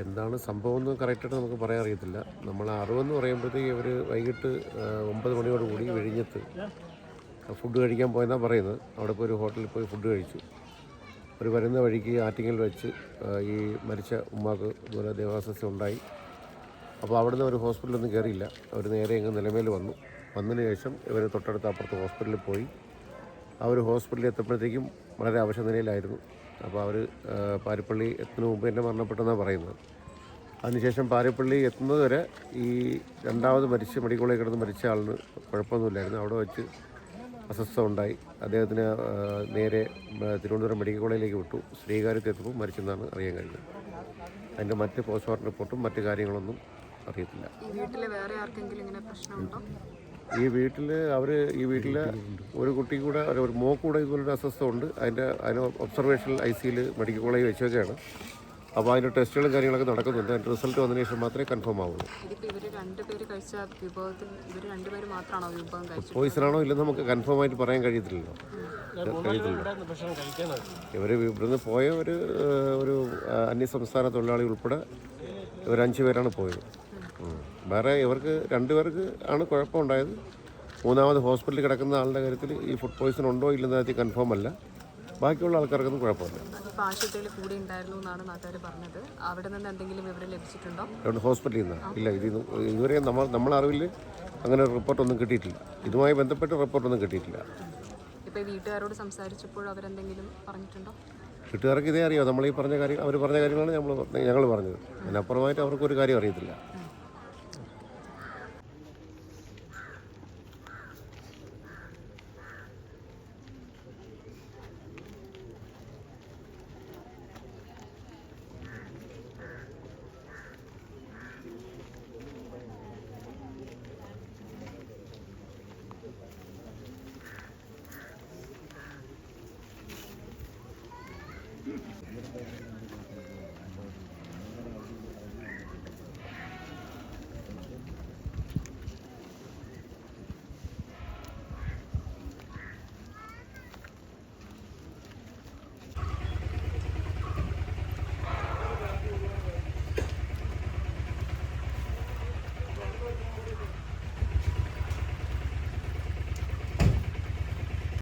എന്താണ് സംഭവം എന്ന് കറക്റ്റായിട്ട് നമുക്ക് പറയാൻ അറിയത്തില്ല. നമ്മൾ അറിവെന്ന് പറയുമ്പോഴത്തേക്ക് ഇവർ വൈകിട്ട് 9 മണിയോടുകൂടി വിഴിഞ്ഞത്ത് ഫുഡ് കഴിക്കാൻ പോയെന്നാണ് പറയുന്നത്. അവിടെ പോയി ഒരു ഹോട്ടലിൽ പോയി ഫുഡ് കഴിച്ചു. ഒരു വരുന്ന വഴിക്ക് ആറ്റിങ്ങൽ വെച്ച് ഈ മരിച്ച ഉമ്മാക്ക് ഇതുപോലെ ദേഹാസ്വാസ്ഥ്യം ഉണ്ടായി. അപ്പോൾ അവിടുന്ന് ഒരു ഹോസ്പിറ്റലൊന്നും കയറിയില്ല. അവർ നേരെ ഇങ്ങ് നിലമേൽ വന്നതിന് ശേഷം ഇവർ തൊട്ടടുത്ത അപ്പുറത്ത് ഹോസ്പിറ്റലിൽ പോയി. ആ ഒരു ഹോസ്പിറ്റലിൽ എത്തുമ്പോഴത്തേക്കും വളരെ അവശ നിലയിലായിരുന്നു. അപ്പോൾ അവർ പാരിപ്പള്ളി എത്തുന്നതിന് മുമ്പ് എന്നെ മരണപ്പെട്ടെന്നാണ് പറയുന്നത്. അതിനുശേഷം പാരിപ്പള്ളി എത്തുന്നത് വരെ ഈ രണ്ടാമത് മെഡിക്കൽ കോളേജിൽ കിടന്ന് മരിച്ച ആളിന് കുഴപ്പമൊന്നുമില്ലായിരുന്നു. അവിടെ വെച്ച് അസ്വസ്ഥത ഉണ്ടായി. അദ്ദേഹത്തിന് നേരെ തിരുവനന്തപുരം മെഡിക്കൽ കോളേജിലേക്ക് വിട്ടു. ശ്രീകാര്യത്ത് എത്തുമ്പോൾ മരിച്ചെന്നാണ് അറിയാൻ കഴിഞ്ഞത്. അതിൻ്റെ മറ്റ് പോസ്റ്റ്മോർട്ടം റിപ്പോർട്ടും മറ്റ് കാര്യങ്ങളൊന്നും അറിയത്തില്ല. ഈ വീട്ടിൽ ഒരു കുട്ടി കൂടെ ഒരു മോക്കൂടെ ഇതുപോലൊരു അസ്വസ്ഥത ഉണ്ട്. അതിന് ഒബ്സർവേഷണൽ ICUയിൽ മെഡിക്കൽ കോളേജ് വെച്ചൊക്കെയാണ്. അപ്പോൾ അതിൻ്റെ ടെസ്റ്റുകളും കാര്യങ്ങളൊക്കെ നടക്കുന്നുണ്ട്. അതിൻ്റെ റിസൾട്ട് വന്നതിന് ശേഷം മാത്രമേ കൺഫേം ആവുള്ളൂ. പോയിസണാണോ ഇല്ലെന്ന് നമുക്ക് കൺഫേം ആയിട്ട് പറയാൻ കഴിയത്തില്ലല്ലോ. ഇവർ ഇവിടുന്ന് പോയ ഒരു അന്യസംസ്ഥാന തൊഴിലാളി ഉൾപ്പെടെ ഇവർ 5 പേരാണ് പോയത്. വേറെ ഇവർക്ക് 2 പേർക്ക് ആണ് കുഴപ്പമുണ്ടായത്. മൂന്നാമത് ഹോസ്പിറ്റലിൽ കിടക്കുന്ന ആളുടെ കാര്യത്തിൽ ഈ ഫുഡ് പോയിസൺ ഉണ്ടോ ഇല്ലെന്ന കാര്യത്തിൽ കൺഫേം അല്ല. ബാക്കിയുള്ള ആൾക്കാർക്കൊന്നും കുഴപ്പമില്ല. ഹോസ്പിറ്റലിൽ നിന്ന് ഇല്ല. ഇതുവരെ നമ്മളറിവിൽ അങ്ങനെ റിപ്പോർട്ടൊന്നും കിട്ടിയിട്ടില്ല. ഇതുമായി ബന്ധപ്പെട്ട് റിപ്പോർട്ടൊന്നും കിട്ടിയിട്ടില്ല. വീട്ടുകാരോട് സംസാരിച്ചപ്പോൾ അവരെന്തെങ്കിലും പറഞ്ഞിട്ടുണ്ടോ? വീട്ടുകാർക്ക് ഇതേ അറിയാം. നമ്മൾ ഈ പറഞ്ഞ കാര്യം അവർ പറഞ്ഞ കാര്യങ്ങളാണ് ഞങ്ങൾ പറഞ്ഞത്. അതിനപ്പുറമായിട്ട് അവർക്കൊരു കാര്യം അറിയത്തില്ല. Thank you.